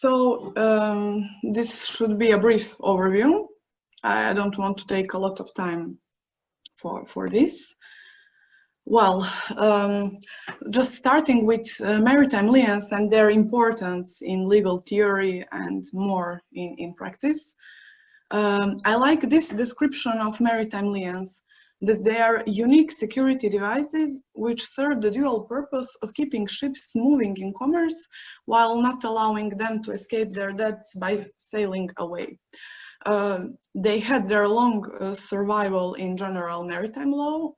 So this should be a brief overview. I don't want to take a lot of time for this. Well, just starting with maritime liens and their importance in legal theory and more in practice. I like this description of maritime liens, that they are unique security devices which serve the dual purpose of keeping ships moving in commerce while not allowing them to escape their debts by sailing away. They had their long survival in general maritime law,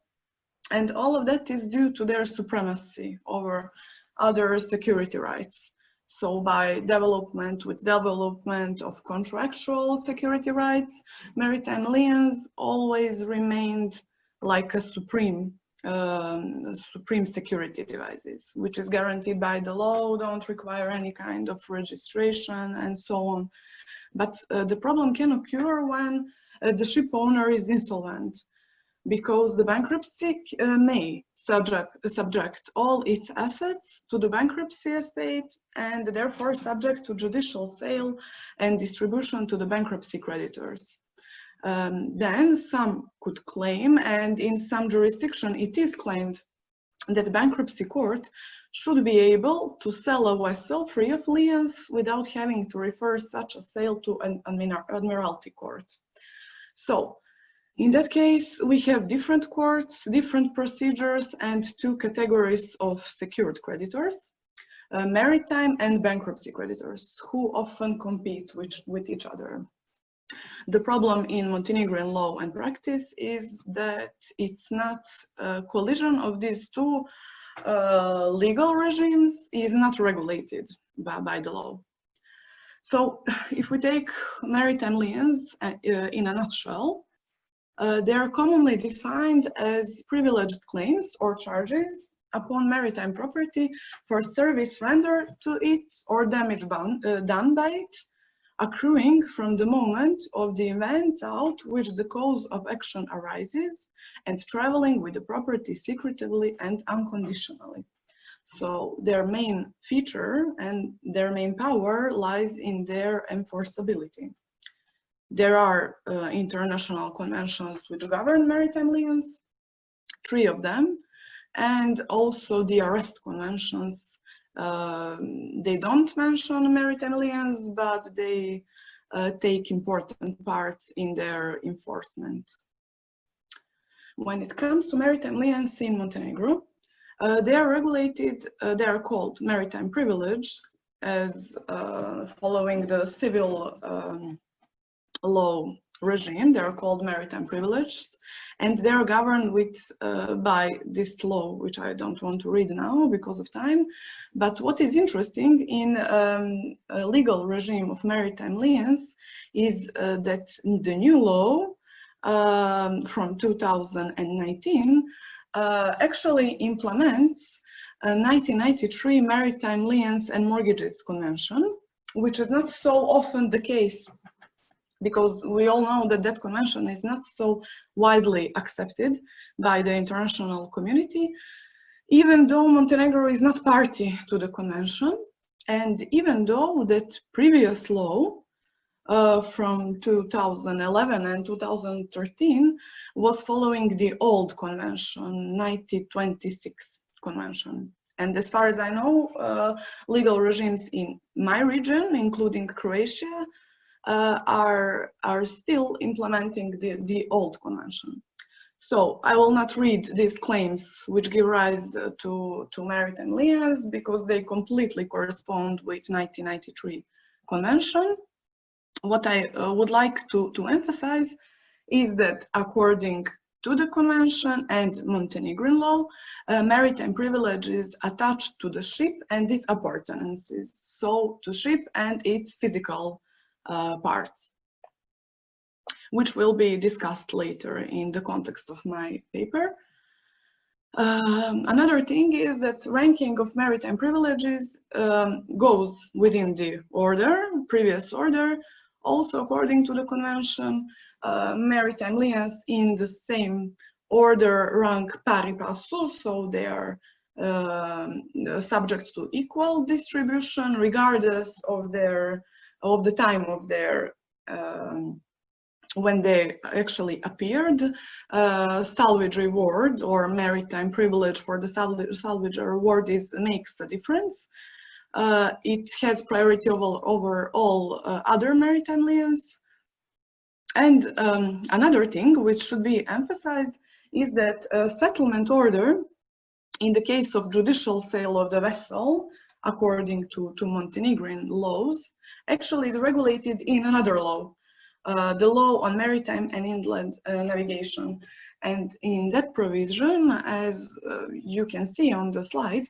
and all of that is due to their supremacy over other security rights. So by development of contractual security rights, maritime liens always remained like a supreme security devices, which is guaranteed by the law, don't require any kind of registration and so on. But the problem can occur when the ship owner is insolvent, because the bankruptcy may subject all its assets to the bankruptcy estate and therefore subject to judicial sale and distribution to the bankruptcy creditors. Then some could claim, and in some jurisdiction it is claimed, that the bankruptcy court should be able to sell a vessel free of liens without having to refer such a sale to an admiralty court. So, in that case, we have different courts, different procedures, and two categories of secured creditors, maritime and bankruptcy creditors, who often compete with each other. The problem in Montenegrin law and practice is that it's not a collision of these two legal regimes is not regulated by the law. So if we take maritime liens in a nutshell, they are commonly defined as privileged claims or charges upon maritime property for service rendered to it or damage done by it, accruing from the moment of the events out which the cause of action arises, and traveling with the property secretively and unconditionally. So their main feature and their main power lies in their enforceability. There are international conventions which govern maritime liens, 3 of them, and also the arrest conventions. They don't mention maritime liens, but they take important parts in their enforcement. When it comes to maritime liens in Montenegro, they are regulated, they are called maritime privilege, as following the civil law regime, they are called maritime privileges, and they are governed by this law, which I don't want to read now because of time. But what is interesting in a legal regime of maritime liens is that the new law from 2019 actually implements a 1993 Maritime Liens and Mortgages Convention, which is not so often the case, because we all know that that convention is not so widely accepted by the international community, even though Montenegro is not party to the convention, and even though that previous law from 2011 and 2013 was following the old convention, 1926 convention. And as far as I know, legal regimes in my region, including Croatia, are still implementing the old convention. So I will not read these claims which give rise to maritime liens, because they completely correspond with 1993 convention. What I would like to emphasize is that according to the convention and Montenegrin law, maritime privilege is attached to the ship and its appurtenances, so to ship and its physical parts, which will be discussed later in the context of my paper. Another thing is that ranking of maritime privileges goes within the previous order. Also, according to the convention, maritime liens in the same order rank pari passu, so they are subject to equal distribution regardless of the time of their when they actually appeared. Salvage reward or maritime privilege for the salvage reward makes a difference. It has priority over all other maritime liens. And another thing which should be emphasized is that a settlement order in the case of judicial sale of the vessel, according to Montenegrin laws, actually is regulated in another law, the law on maritime and inland navigation. And in that provision, as you can see on the slide,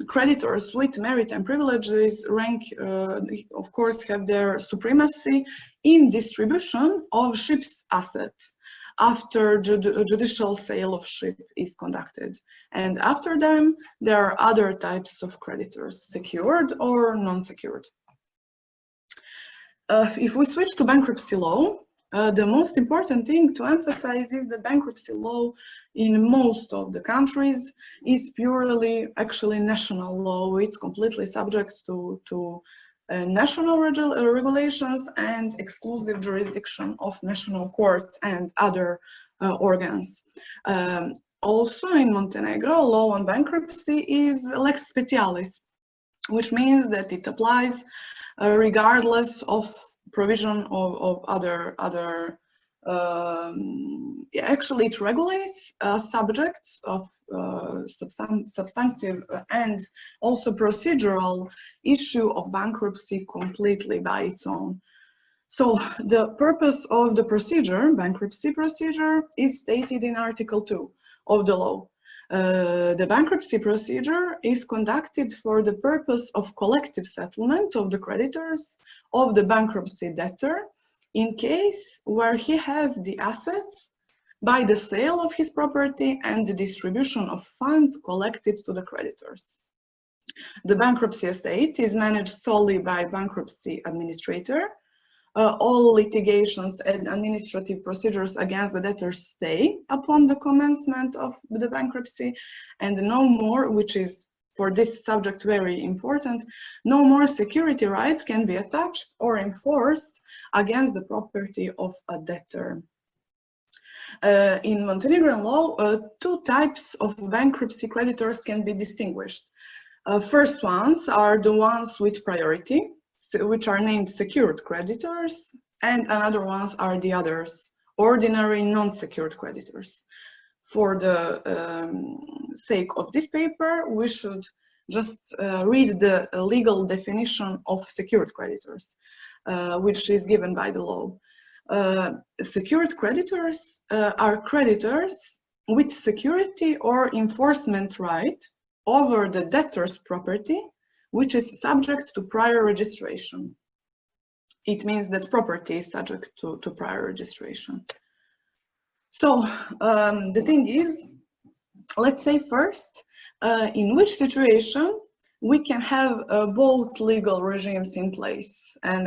creditors with maritime privileges rank, of course, have their supremacy in distribution of ships' assets after judicial sale of ship is conducted. And after them, there are other types of creditors, secured or non-secured. If we switch to bankruptcy law, the most important thing to emphasize is that bankruptcy law in most of the countries is purely actually national law. It's completely subject to national regulations and exclusive jurisdiction of national courts and other organs. Also in Montenegro, law on bankruptcy is lex specialis, which means that it applies regardless of provision of other actually it regulates subjects of substantive and also procedural issue of bankruptcy completely by its own. So the purpose of the procedure, bankruptcy procedure, is stated in Article 2 of the law. The bankruptcy procedure is conducted for the purpose of collective settlement of the creditors of the bankruptcy debtor in case where he has the assets by the sale of his property and the distribution of funds collected to the creditors. The bankruptcy estate is managed solely by bankruptcy administrator. All litigations and administrative procedures against the debtor stay upon the commencement of the bankruptcy, and no more, which is for this subject very important, no more security rights can be attached or enforced against the property of a debtor. In Montenegrin law, two types of bankruptcy creditors can be distinguished. First ones are the ones with priority, which are named secured creditors, and another ones are the others, ordinary non-secured creditors. For the sake of this paper, we should just read the legal definition of secured creditors, which is given by the law. Secured creditors are creditors with security or enforcement right over the debtor's property, which is subject to prior registration. It means that property is subject to prior registration. So the thing is, let's say first, in which situation we can have both legal regimes in place. And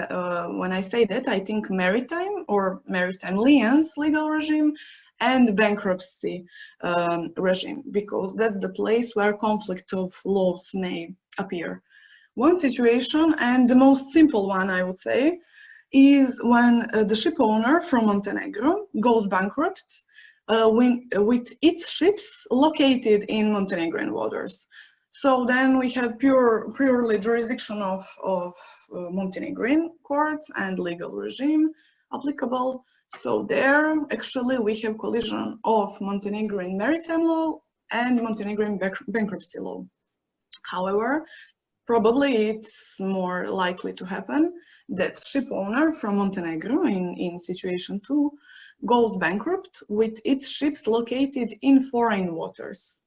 when I say that, I think maritime or maritime liens legal regime and bankruptcy regime, because that's the place where conflict of laws may appear. One situation, and the most simple one, I would say, is when the ship owner from Montenegro goes bankrupt with its ships located in Montenegrin waters. So then we have purely jurisdiction of Montenegrin courts and legal regime applicable. So there, actually, we have collision of Montenegrin maritime law and Montenegrin bankruptcy law. However, probably it's more likely to happen that ship owner from Montenegro in situation 2 goes bankrupt with its ships located in foreign waters.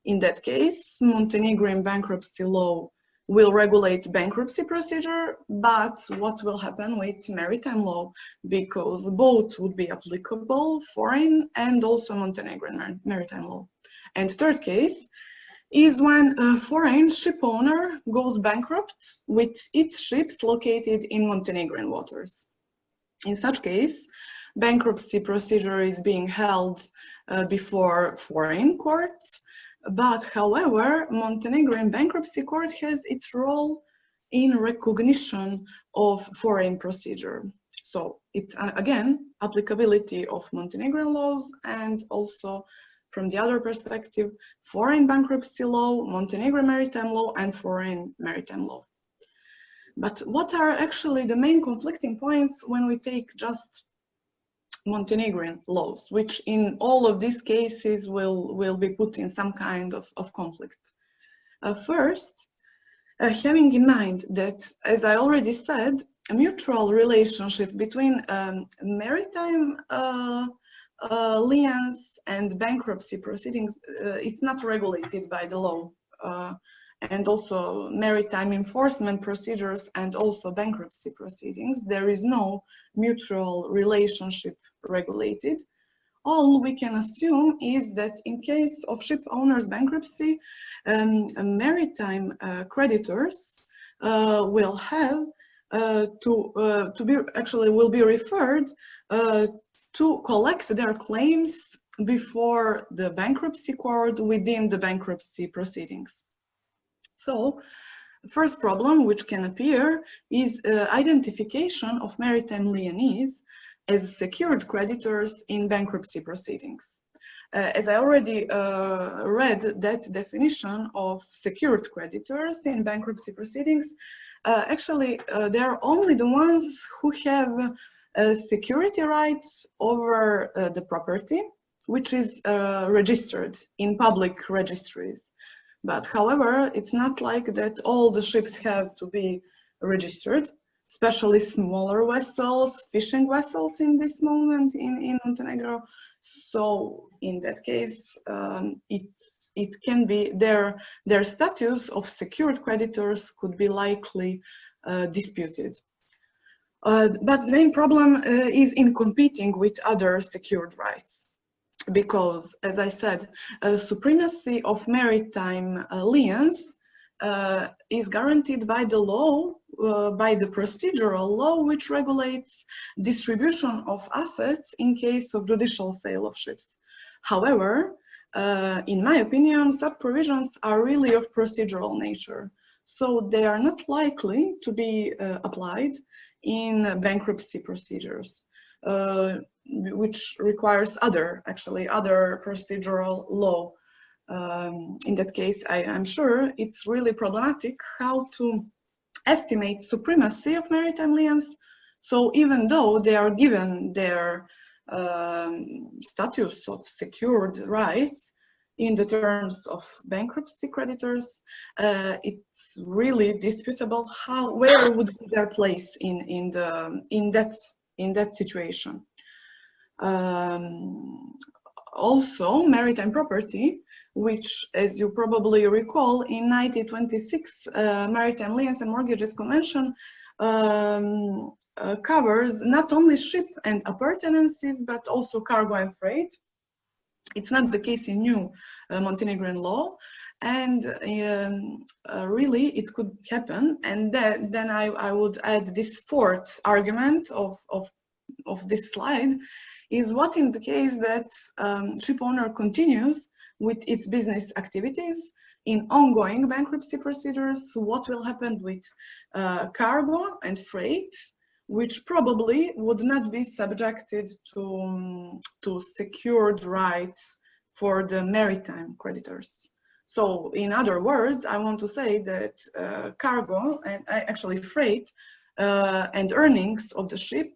In that case, Montenegrin bankruptcy law will regulate bankruptcy procedure, but what will happen with maritime law? Because both would be applicable, foreign and also Montenegrin maritime law. And third case is when a foreign ship owner goes bankrupt with its ships located in Montenegrin waters. In such case, bankruptcy procedure is being held before foreign courts, But however, Montenegrin bankruptcy court has its role in recognition of foreign procedure. So it's again applicability of Montenegrin laws, and also from the other perspective, foreign bankruptcy law, Montenegrin maritime law, and foreign maritime law. But what are actually the main conflicting points when we take just Montenegrin laws, which in all of these cases will be put in some kind of conflict? First, having in mind that, as I already said, a mutual relationship between maritime liens and bankruptcy proceedings, it's not regulated by the law. And also maritime enforcement procedures and also bankruptcy proceedings, there is no mutual relationship regulated. All we can assume is that in case of ship owner's bankruptcy, maritime creditors will have will be referred to collect their claims before the bankruptcy court within the bankruptcy proceedings. So, first problem which can appear is identification of maritime lienees as secured creditors in bankruptcy proceedings. As I already read that definition of secured creditors in bankruptcy proceedings, actually they are only the ones who have security rights over the property, which is registered in public registries. But however, it's not like that all the ships have to be registered, especially smaller vessels, fishing vessels in this moment in Montenegro. So in that case, it can be their status of secured creditors could be likely disputed. But the main problem is in competing with other secured rights. Because, as I said, supremacy of maritime liens is guaranteed by the law, by the procedural law, which regulates distribution of assets in case of judicial sale of ships. However, in my opinion, such provisions are really of procedural nature, so they are not likely to be applied in bankruptcy procedures. Which requires other procedural law. In that case, I'm sure it's really problematic how to estimate supremacy of maritime liens. So even though they are given their status of secured rights in the terms of bankruptcy creditors, it's really disputable where would be their place in that situation. Also, maritime property, which, as you probably recall, in 1926 Maritime Liens and Mortgages Convention covers not only ship and appurtenances, but also cargo and freight. It's not the case in new Montenegrin law, and really it could happen. And then I would add this fourth argument of this slide, is what in the case that ship owner continues with its business activities in ongoing bankruptcy procedures, what will happen with cargo and freight, which probably would not be subjected to secured rights for the maritime creditors. So in other words, I want to say that cargo and actually freight and earnings of the ship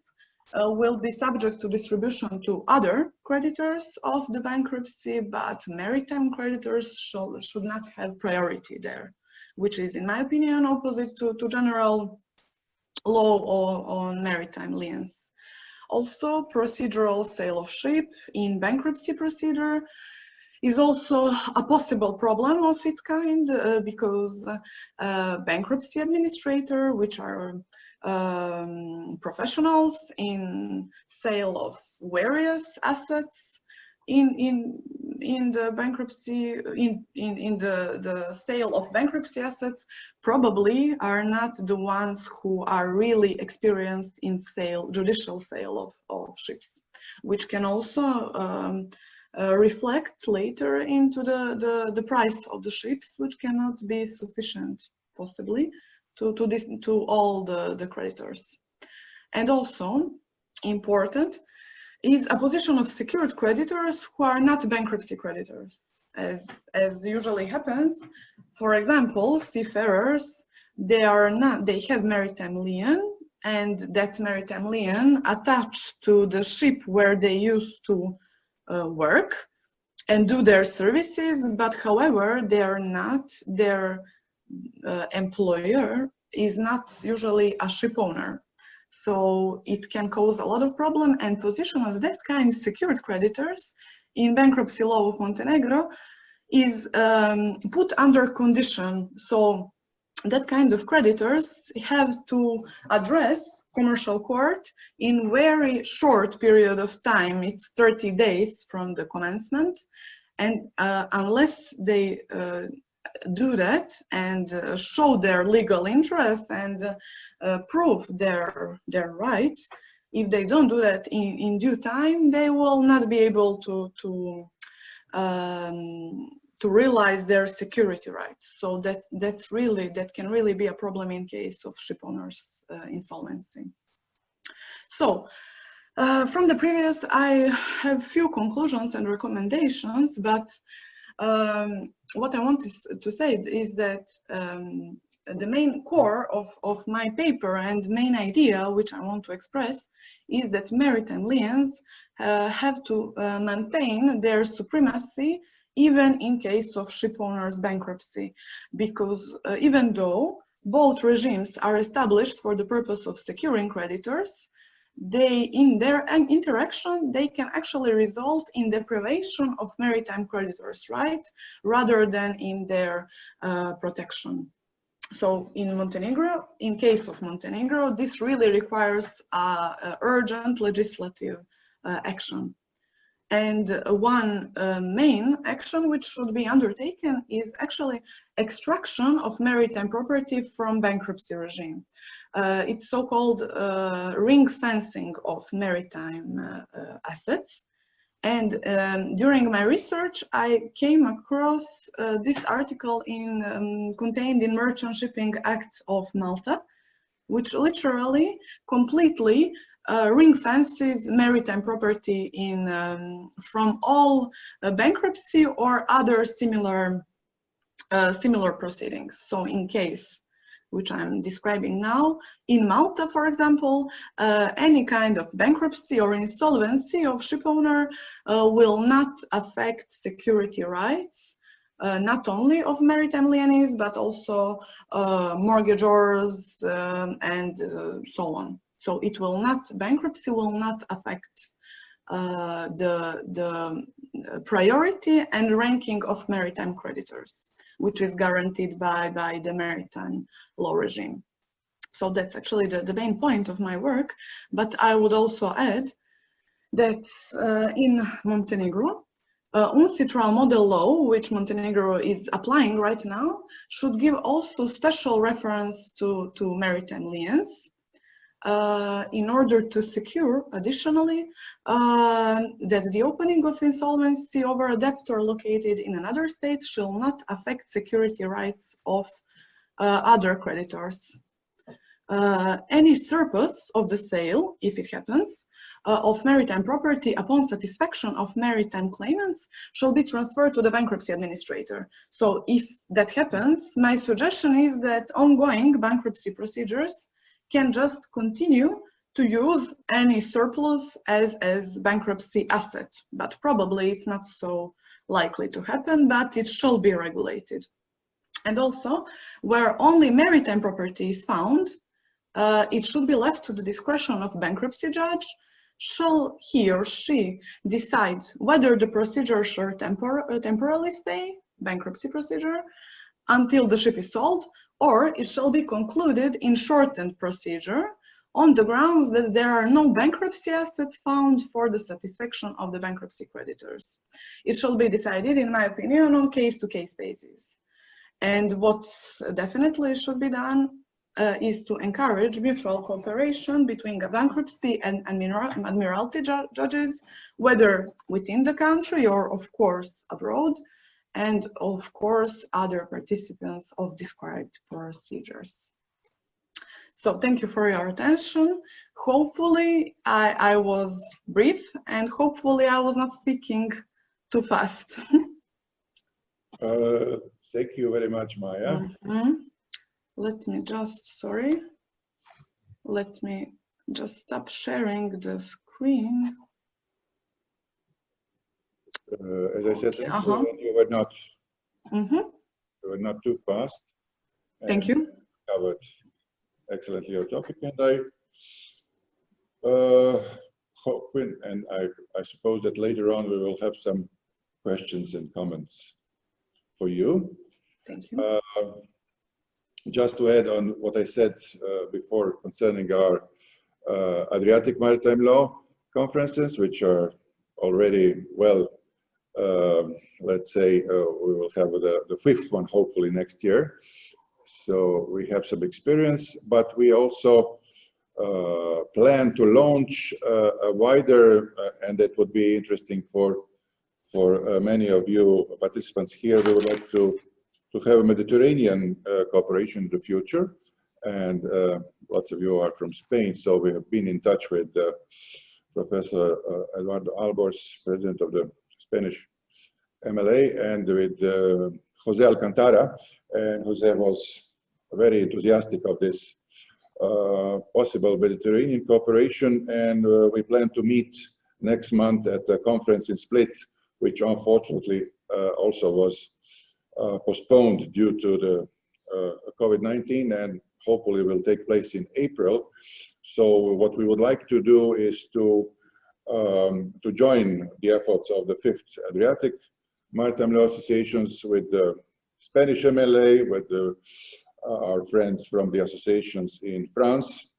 will be subject to distribution to other creditors of the bankruptcy, but maritime creditors should not have priority there, which is, in my opinion, opposite to general law on maritime liens. Also, procedural sale of ship in bankruptcy procedure is also a possible problem of its kind, because bankruptcy administrator, which are professionals in sale of various assets in the bankruptcy, in the sale of bankruptcy assets, probably are not the ones who are really experienced in judicial sale of ships, which can also reflect later into the price of the ships, which cannot be sufficient, possibly, to all the creditors. And also important is a position of secured creditors who are not bankruptcy creditors, as usually happens. For example, seafarers, they have maritime lien, and that maritime lien attached to the ship where they used to work and do their services, but however, their employer is not usually a ship owner. So it can cause a lot of problem, and position of that kind, secured creditors, in bankruptcy law of Montenegro is put under condition. So that kind of creditors have to address commercial court in very short period of time. It's 30 days from the commencement, and unless they do that and show their legal interest and prove their rights, if they don't do that in due time, they will not be able to realize their security rights. So that can really be a problem in case of ship owners' insolvency. So from the previous, I have few conclusions and recommendations, but what I want to say is that the main core of my paper and main idea which I want to express is that maritime liens have to maintain their supremacy even in case of ship owners' bankruptcy, because even though both regimes are established for the purpose of securing creditors, in their interaction, they can actually result in deprivation of maritime creditors' rights rather than in their protection. So in Montenegro, in case of Montenegro, this really requires urgent legislative action. And one main action which should be undertaken is actually extraction of maritime property from bankruptcy regime. It's so-called ring fencing of maritime assets. And during my research, I came across this article contained in Merchant Shipping Act of Malta, which literally completely ring fences maritime property from all bankruptcy or other similar proceedings. So in case which I'm describing now, in Malta, for example, any kind of bankruptcy or insolvency of ship owner will not affect security rights, not only of maritime lienees, but also mortgagors and so on. So it will not, bankruptcy will not affect the priority and ranking of maritime creditors, which is guaranteed by the maritime law regime. So that's actually the main point of my work. But I would also add that in Montenegro, UNCITRAL model law, which Montenegro is applying right now, should give also special reference to maritime liens in order to secure, additionally, that the opening of insolvency over a debtor located in another state shall not affect security rights of other creditors. Any surplus of the sale, if it happens, of maritime property upon satisfaction of maritime claimants shall be transferred to the bankruptcy administrator. So if that happens, my suggestion is that ongoing bankruptcy procedures can just continue to use any surplus as bankruptcy asset, but probably it's not so likely to happen, but it shall be regulated. And also, where only maritime property is found, it should be left to the discretion of bankruptcy judge. Shall he or she decide whether the procedure shall temporarily stay, bankruptcy procedure, until the ship is sold, or it shall be concluded in shortened procedure on the grounds that there are no bankruptcy assets found for the satisfaction of the bankruptcy creditors. It shall be decided, in my opinion, on case-to-case basis. And what definitely should be done is to encourage mutual cooperation between bankruptcy and admiralty judges, whether within the country or, of course, abroad, and, of course, other participants of described procedures. So thank you for your attention. Hopefully I was brief, and hopefully I was not speaking too fast. Thank you very much, Maja. Let me just, let me just stop sharing the screen. As I said, you were not too fast. Thank you. Covered excellently your topic, and I hope and I suppose that later on we will have some questions and comments for you. Thank you. Just to add on what I said before concerning our Adriatic Maritime Law conferences, which are already well, let's say we will have the fifth one hopefully next year. So we have some experience, but we also plan to launch a wider, and that would be interesting for many of you participants here. We would like to have a Mediterranean cooperation in the future, and lots of you are from Spain, so we have been in touch with Professor Eduardo Albors, president of the Spanish MLA, and with Jose Alcantara, and Jose was very enthusiastic of this possible Mediterranean cooperation, and we plan to meet next month at the conference in Split, which unfortunately also was postponed due to the COVID-19, and hopefully will take place in April. So what we would like to do is to join the efforts of the 5th Adriatic Maritime Law Associations with the Spanish MLA, with our friends from the associations in France,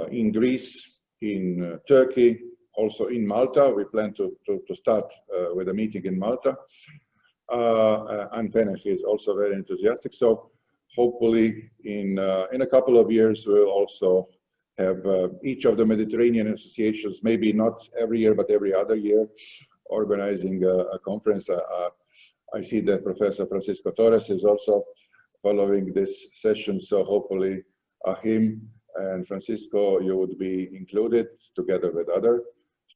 in Greece, in Turkey, also in Malta. We plan to start with a meeting in Malta. And Fenech is also very enthusiastic. So hopefully in a couple of years, we'll also have each of the Mediterranean associations, maybe not every year, but every other year, organizing a conference. I see that Professor Francisco Torres is also following this session. So hopefully him and Francisco, you would be included together with other